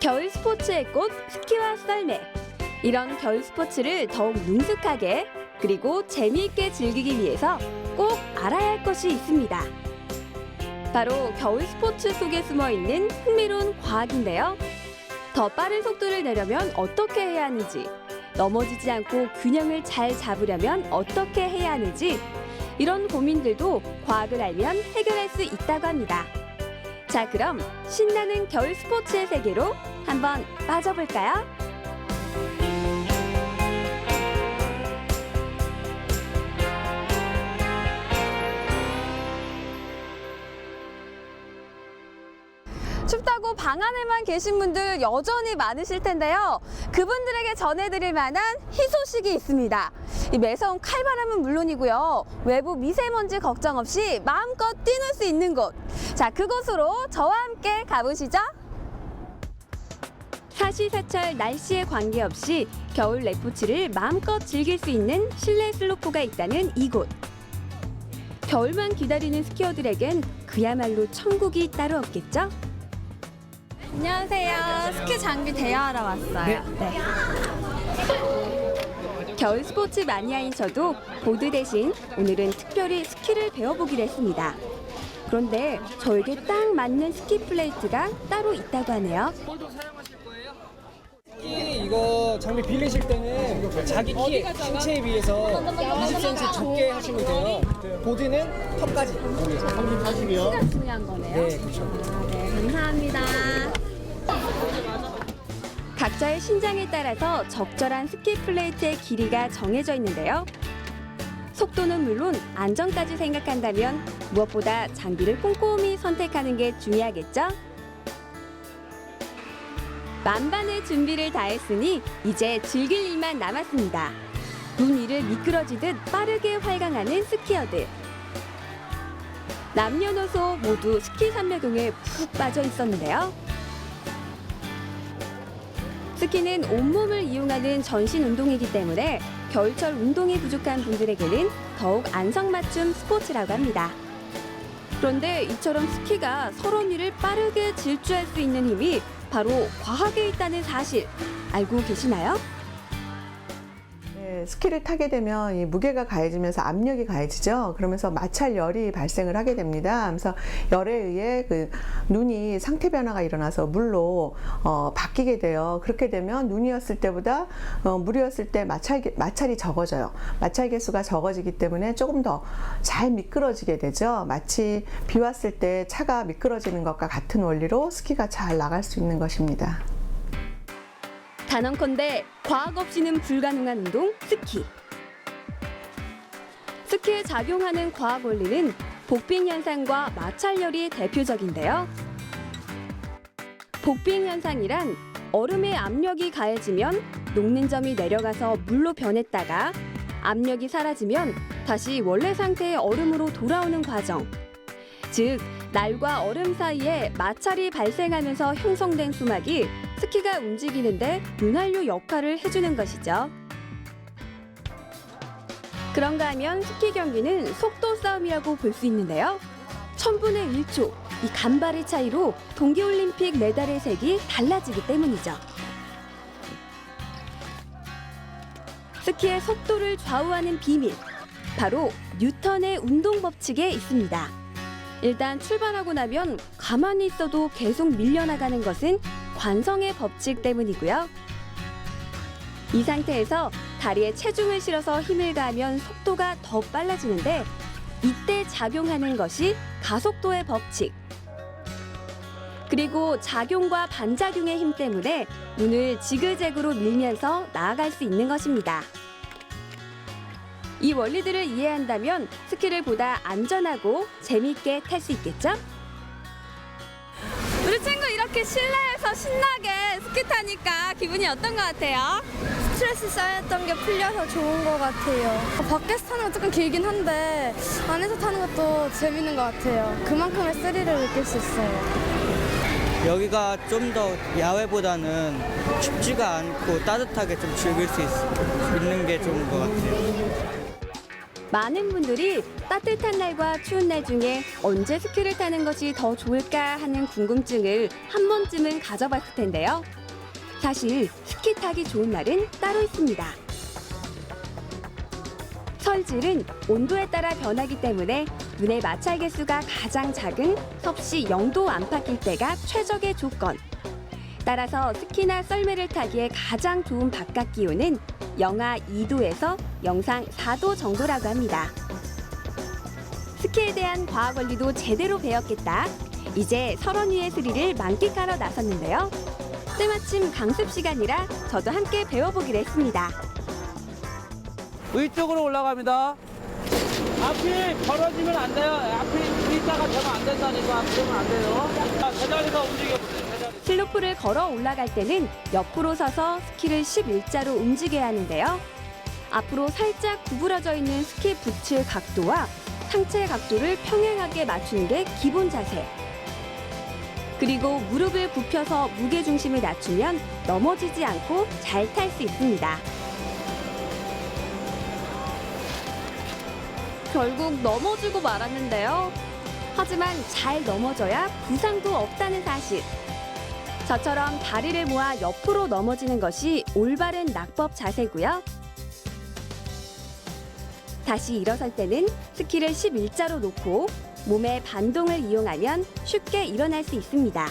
겨울 스포츠의 꽃 스키와 썰매. 이런 겨울 스포츠를 더욱 능숙하게 그리고 재미있게 즐기기 위해서 꼭 알아야 할 것이 있습니다. 바로 겨울 스포츠 속에 숨어 있는 흥미로운 과학인데요. 더 빠른 속도를 내려면 어떻게 해야 하는지, 넘어지지 않고 균형을 잘 잡으려면 어떻게 해야 하는지, 이런 고민들도 과학을 알면 해결할 수 있다고 합니다. 자, 그럼 신나는 겨울 스포츠의 세계로 한번 빠져볼까요? 춥다고 방 안에만 계신 분들 여전히 많으실 텐데요. 그분들에게 전해드릴 만한 희소식이 있습니다. 이 매서운 칼바람은 물론이고요. 외부 미세먼지 걱정 없이 마음껏 뛰놀 수 있는 곳. 자, 그곳으로 저와 함께 가보시죠. 사시사철 날씨에 관계없이 겨울 레포츠를 마음껏 즐길 수 있는 실내 슬로프가 있다는 이곳. 겨울만 기다리는 스키어들에겐 그야말로 천국이 따로 없겠죠? 안녕하세요. 스키 장비 대여하러 왔어요. 네. 겨울 스포츠 마니아인 저도 보드 대신 오늘은 특별히 스키를 배워보기로 했습니다. 그런데 저에게 딱 맞는 스키 플레이트가 따로 있다고 하네요. 스키 이거 장비 빌리실 때는 자기 키, 신체에 비해서 20cm 적게 하시면 돼요. 보드는 턱까지. 키가 중요한 거네요. 네, 그렇죠. 네, 감사합니다. 각자의 신장에 따라서 적절한 스키 플레이트의 길이가 정해져 있는데요. 속도는 물론 안전까지 생각한다면 무엇보다 장비를 꼼꼼히 선택하는 게 중요하겠죠? 만반의 준비를 다했으니 이제 즐길 일만 남았습니다. 눈 위를 미끄러지듯 빠르게 활강하는 스키어들. 남녀노소 모두 스키 삼매경에 푹 빠져 있었는데요. 스키는 온몸을 이용하는 전신 운동이기 때문에 겨울철 운동이 부족한 분들에게는 더욱 안성맞춤 스포츠라고 합니다. 그런데 이처럼 스키가 서론 위를 빠르게 질주할 수 있는 힘이 바로 과학에 있다는 사실 알고 계시나요? 네, 스키를 타게 되면 이 무게가 가해지면서 압력이 가해지죠. 그러면서 마찰열이 발생을 하게 됩니다. 그래서 열에 의해 그 눈이 상태 변화가 일어나서 물로 바뀌게 돼요. 그렇게 되면 눈이었을 때보다 물이었을 때 마찰이 적어져요. 마찰 개수가 적어지기 때문에 조금 더 잘 미끄러지게 되죠. 마치 비 왔을 때 차가 미끄러지는 것과 같은 원리로 스키가 잘 나갈 수 있는 것입니다. 단언컨대 과학 없이는 불가능한 운동 스키. 스키에 작용하는 과학 원리는 복빙 현상과 마찰열이 대표적인데요. 복빙 현상이란 얼음의 압력이 가해지면 녹는 점이 내려가서 물로 변했다가 압력이 사라지면 다시 원래 상태의 얼음으로 돌아오는 과정. 즉, 날과 얼음 사이에 마찰이 발생하면서 형성된 수막이 스키가 움직이는데 윤활유 역할을 해주는 것이죠. 그런가 하면 스키 경기는 속도 싸움이라고 볼 수 있는데요. 1000분의 1초, 이 간발의 차이로 동계올림픽 메달의 색이 달라지기 때문이죠. 스키의 속도를 좌우하는 비밀, 바로 뉴턴의 운동 법칙에 있습니다. 일단 출발하고 나면 가만히 있어도 계속 밀려나가는 것은 관성의 법칙 때문이고요. 이 상태에서 다리에 체중을 실어서 힘을 가하면 속도가 더 빨라지는데 이때 작용하는 것이 가속도의 법칙. 그리고 작용과 반작용의 힘 때문에 눈을 지그재그로 밀면서 나아갈 수 있는 것입니다. 이 원리들을 이해한다면 스키를 보다 안전하고 재미있게 탈 수 있겠죠? 우리 친구 이렇게 실내에서 신나게 스키 타니까 기분이 어떤 것 같아요? 스트레스 쌓였던 게 풀려서 좋은 것 같아요. 밖에서 타는 건 조금 길긴 한데 안에서 타는 것도 재밌는 것 같아요. 그만큼의 스릴을 느낄 수 있어요. 여기가 좀 더 야외보다는 춥지가 않고 따뜻하게 좀 즐길 수 있는 게 좋은 것 같아요. 많은 분들이 따뜻한 날과 추운 날 중에 언제 스키를 타는 것이 더 좋을까 하는 궁금증을 한 번쯤은 가져봤을 텐데요. 사실 스키 타기 좋은 날은 따로 있습니다. 설질은 온도에 따라 변하기 때문에 눈의 마찰 개수가 가장 작은 섭씨 0도 안팎일 때가 최적의 조건. 따라서 스키나 썰매를 타기에 가장 좋은 바깥 기온은 영하 2도에서 영상 4도 정도라고 합니다. 스키에 대한 과학 원리도 제대로 배웠겠다. 이제 설원위의 스릴을 만끽하러 나섰는데요. 때마침 강습 시간이라 저도 함께 배워보기로 했습니다. 위쪽으로 올라갑니다. 앞이 벌어지면 안 돼요. 앞이 V자가 되면 안 된다니까. 앞이 되면 안 돼요. 자, 제자리가 움직여보세요. 제자리. 슬로프를 걸어 올라갈 때는 옆으로 서서 스키를 11자로 움직여야 하는데요. 앞으로 살짝 구부러져 있는 스키 부츠 각도와 상체 각도를 평행하게 맞추는 게 기본 자세. 그리고 무릎을 굽혀서 무게중심을 낮추면 넘어지지 않고 잘 탈 수 있습니다. 결국 넘어지고 말았는데요. 하지만 잘 넘어져야 부상도 없다는 사실. 저처럼 다리를 모아 옆으로 넘어지는 것이 올바른 낙법 자세고요. 다시 일어설 때는 스키를 11자로 놓고 몸의 반동을 이용하면 쉽게 일어날 수 있습니다.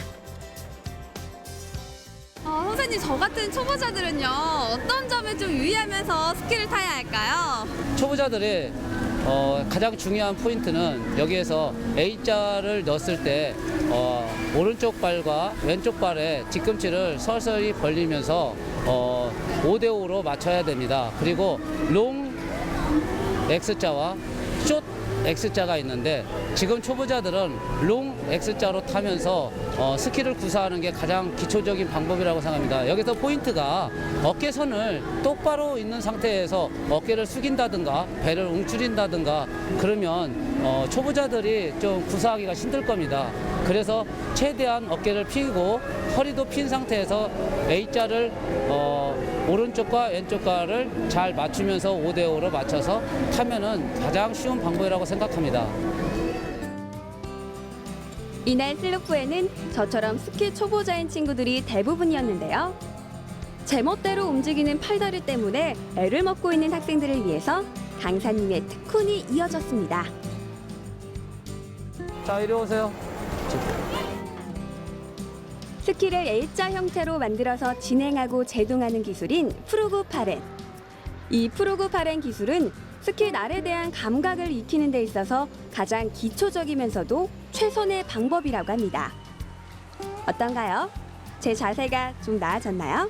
선생님, 저 같은 초보자들은요, 어떤 점에 좀 유의하면서 스키를 타야 할까요? 초보자들의 가장 중요한 포인트는 여기에서 A자를 넣었을 때 오른쪽 발과 왼쪽 발의 뒤꿈치를 서서히 벌리면서 5대5로 맞춰야 됩니다. 그리고 롱 X자와 숏 X자가 있는데 지금 초보자들은 롱 X자로 타면서 스키를 구사하는 게 가장 기초적인 방법이라고 생각합니다. 여기서 포인트가 어깨선을 똑바로 있는 상태에서 어깨를 숙인다든가 배를 움츠린다든가 그러면 초보자들이 좀 구사하기가 힘들 겁니다. 그래서 최대한 어깨를 펴고 허리도 핀 상태에서 A자를 오른쪽과 왼쪽과를 잘 맞추면서 5대5로 맞춰서 타면은 가장 쉬운 방법이라고 생각합니다. 이날 슬로프에는 저처럼 스키 초보자인 친구들이 대부분이었는데요. 제멋대로 움직이는 팔다리 때문에 애를 먹고 있는 학생들을 위해서 강사님의 특훈이 이어졌습니다. 자, 이리 오세요. 스키를 A자 형태로 만들어서 진행하고 제동하는 기술인 프루그 파렌. 이 프루그 파렌 기술은 스키 날에 대한 감각을 익히는 데 있어서 가장 기초적이면서도 최선의 방법이라고 합니다. 어떤가요? 제 자세가 좀 나아졌나요?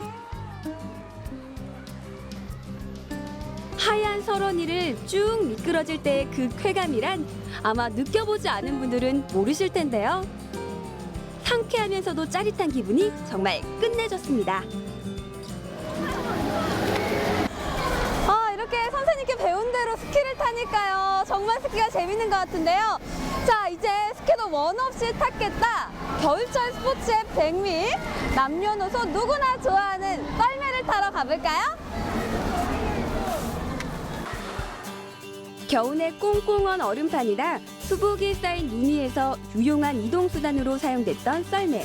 하얀 설원이를 쭉 미끄러질 때의 그 쾌감이란 아마 느껴보지 않은 분들은 모르실 텐데요. 상쾌하면서도 짜릿한 기분이 정말 끝내줬습니다. 이렇게 선생님께 배운 대로 스키를 타니까요, 정말 스키가 재밌는 것 같은데요. 자, 이제 스키도 원 없이 탔겠다. 겨울철 스포츠의 백미, 남녀노소 누구나 좋아하는 썰매를 타러 가볼까요? 겨우내 꽁꽁한 얼음판이나 수북이 쌓인 눈 위에서 유용한 이동수단으로 사용됐던 썰매.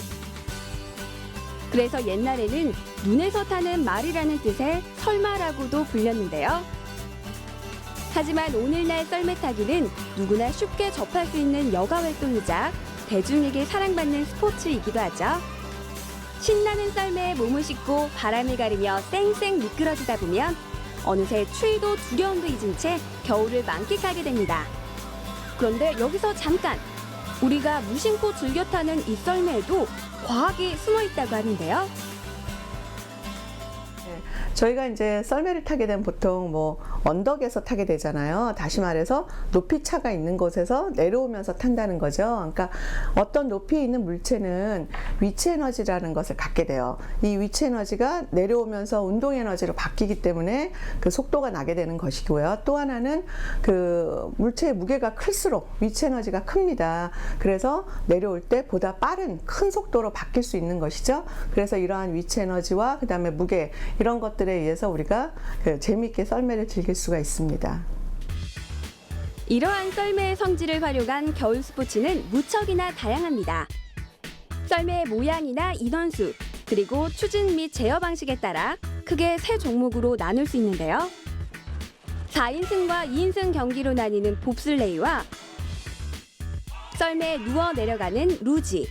그래서 옛날에는 눈에서 타는 말이라는 뜻의 설마라고도 불렸는데요. 하지만 오늘날 썰매 타기는 누구나 쉽게 접할 수 있는 여가 활동이자 대중에게 사랑받는 스포츠이기도 하죠. 신나는 썰매에 몸을 싣고 바람을 가르며 쌩쌩 미끄러지다 보면 어느새 추위도 두려움도 잊은 채 겨울을 만끽하게 됩니다. 그런데 여기서 잠깐! 우리가 무심코 즐겨 타는 이 썰매에도 과학이 숨어 있다고 하는데요. 저희가 이제 썰매를 타게 되면 보통 뭐 언덕에서 타게 되잖아요. 다시 말해서 높이 차가 있는 곳에서 내려오면서 탄다는 거죠. 그러니까 어떤 높이에 있는 물체는 위치 에너지라는 것을 갖게 돼요. 이 위치 에너지가 내려오면서 운동 에너지로 바뀌기 때문에 그 속도가 나게 되는 것이고요. 또 하나는 그 물체의 무게가 클수록 위치 에너지가 큽니다. 그래서 내려올 때 보다 빠른 큰 속도로 바뀔 수 있는 것이죠. 그래서 이러한 위치 에너지와 그다음에 무게 이런 것들에 의해서 우리가 재미있게 썰매를 즐길 수가 있습니다. 이러한 썰매의 성질을 활용한 겨울 스포츠는 무척이나 다양합니다. 썰매의 모양이나 인원수, 그리고 추진 및 제어 방식에 따라 크게 세 종목으로 나눌 수 있는데요. 4인승과 2인승 경기로 나뉘는 봅슬레이와 썰매에 누워 내려가는 루지,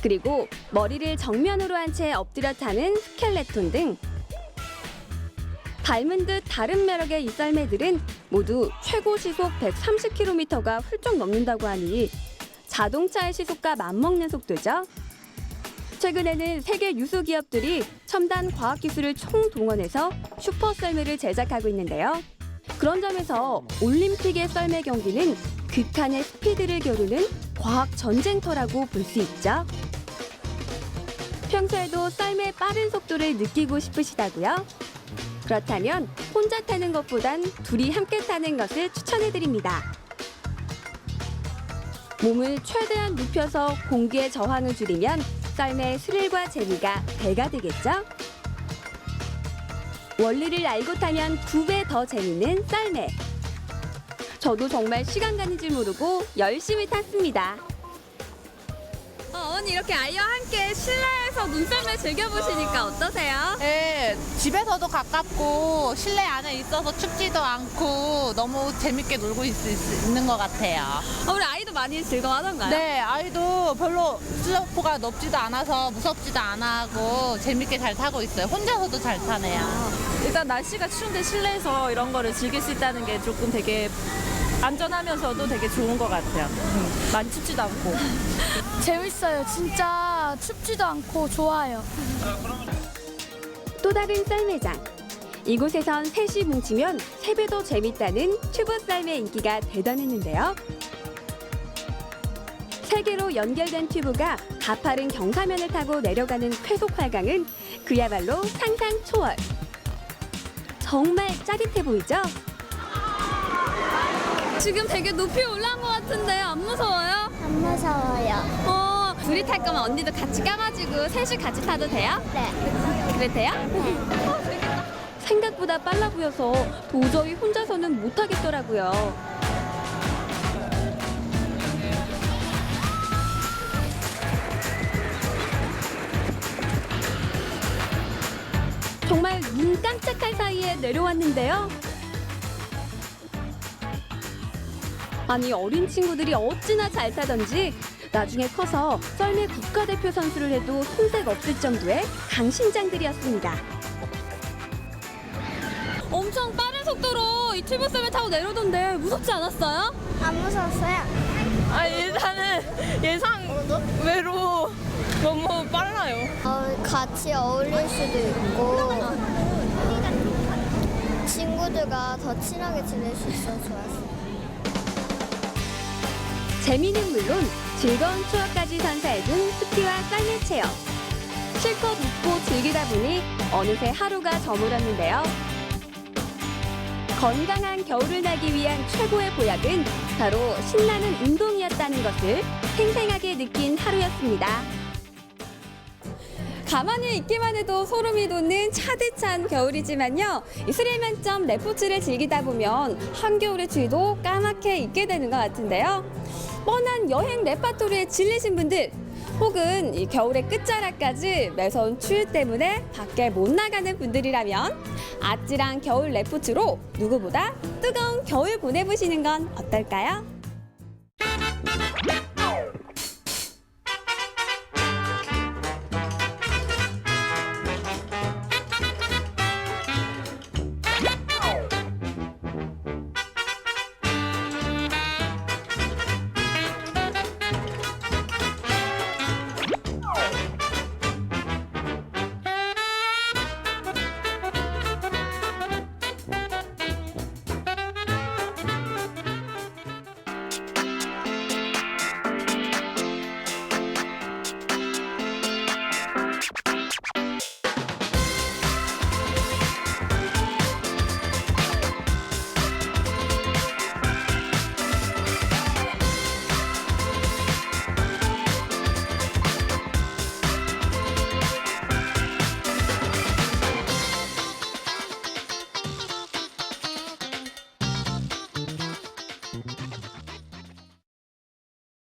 그리고 머리를 정면으로 한 채 엎드려 타는 스켈레톤 등 닮은 듯 다른 매력의 이 썰매들은 모두 최고 시속 130km가 훌쩍 넘는다고 하니 자동차의 시속과 맞먹는 속도죠. 최근에는 세계 유수 기업들이 첨단 과학기술을 총동원해서 슈퍼 썰매를 제작하고 있는데요. 그런 점에서 올림픽의 썰매 경기는 극한의 스피드를 겨루는 과학 전쟁터라고 볼 수 있죠. 평소에도 썰매의 빠른 속도를 느끼고 싶으시다고요? 그렇다면 혼자 타는 것보단 둘이 함께 타는 것을 추천해드립니다. 몸을 최대한 눕혀서 공기의 저항을 줄이면 썰매의 스릴과 재미가 배가 되겠죠? 원리를 알고 타면 2배 더 재밌는 썰매. 저도 정말 시간 가는 줄 모르고 열심히 탔습니다. 어머니 이렇게 아이와 함께 실내에서 눈썰매 즐겨보시니까 어떠세요? 네, 집에서도 가깝고 실내 안에 있어서 춥지도 않고 너무 재밌게 놀고 있는 것 같아요. 우리 아이도 많이 즐거워하던가요? 네, 아이도 별로 슬로프가 높지도 않아서 무섭지도 않아 하고 재밌게 잘 타고 있어요. 혼자서도 잘 타네요. 일단 날씨가 추운데 실내에서 이런 거를 즐길 수 있다는 게 조금 되게 안전하면서도 되게 좋은 것 같아요. 많이 춥지도 않고. 재밌어요. 진짜 춥지도 않고 좋아요. 또 다른 썰매장. 이곳에선 셋이 뭉치면 3배 더 재밌다는 튜브 썰매 인기가 대단했는데요. 3개로 연결된 튜브가 가파른 경사면을 타고 내려가는 쾌속 활강은 그야말로 상상 초월. 정말 짜릿해 보이죠? 지금 되게 높이 올라온 것 같은데 안 무서워요? 안 무서워요. 둘이 탈 거면 언니도 같이 껴가지고 셋이 같이 타도 돼요? 네. 그래 돼요? 생각보다 빨라 보여서 도저히 혼자서는 못 하겠더라고요. 정말 눈 깜짝할 사이에 내려왔는데요. 아니 어린 친구들이 어찌나 잘 타던지 나중에 커서 썰매 국가대표 선수를 해도 손색 없을 정도의 강심장들이었습니다. 엄청 빠른 속도로 이 튜브 썰매 타고 내려오던데 무섭지 않았어요? 안 무서웠어요. 일단은 예상 외로 너무 빨라요. 같이 어울릴 수도 있고 친구들과 더 친하게 지낼 수 있어서 좋았어요. 재미는 물론 즐거운 추억까지 선사해준 스키와 썰매 체험. 실컷 웃고 즐기다 보니 어느새 하루가 저물었는데요. 건강한 겨울을 나기 위한 최고의 보약은 바로 신나는 운동이었다는 것을 생생하게 느낀 하루였습니다. 가만히 있기만 해도 소름이 돋는 차디찬 겨울이지만요. 이 스릴 만점 레포츠를 즐기다 보면 한겨울의 추위도 까맣게 잊게 되는 것 같은데요. 뻔한 여행 레파토리에 질리신 분들 혹은 이 겨울의 끝자락까지 매서운 추위 때문에 밖에 못 나가는 분들이라면 아찔한 겨울 레포츠로 누구보다 뜨거운 겨울 보내보시는 건 어떨까요?